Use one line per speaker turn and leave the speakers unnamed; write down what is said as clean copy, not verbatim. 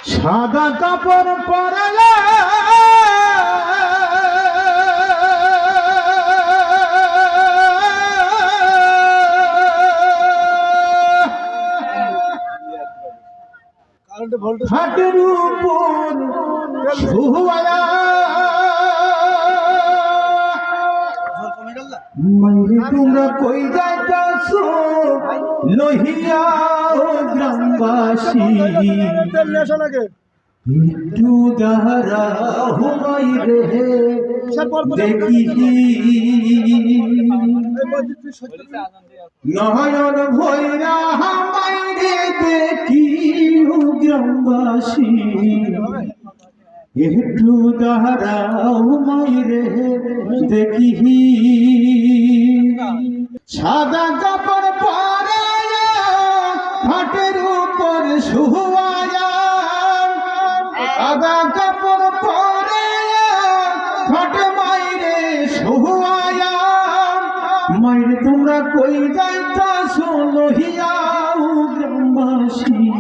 সাদা কাপড় পরালে হাটের উপর শুয়া মাইরে তোমরা কই যাইতাছো লহিয়া গ্রামবাসী একটু দাঁড়া হুমাই রে দেখি নয়ন ভৈরা হামাই রে দেখি গ্রামবাসী একটু দাঁড়া হুমাই রে দেখি সাদা কাপড় পরে হাটের উপর শুয়া সাদা কাপড় পরে ঘটে মাইরে শুয়া মাইরে তোমরা কই যাইতাছো লহিয়া গ্রামবাসী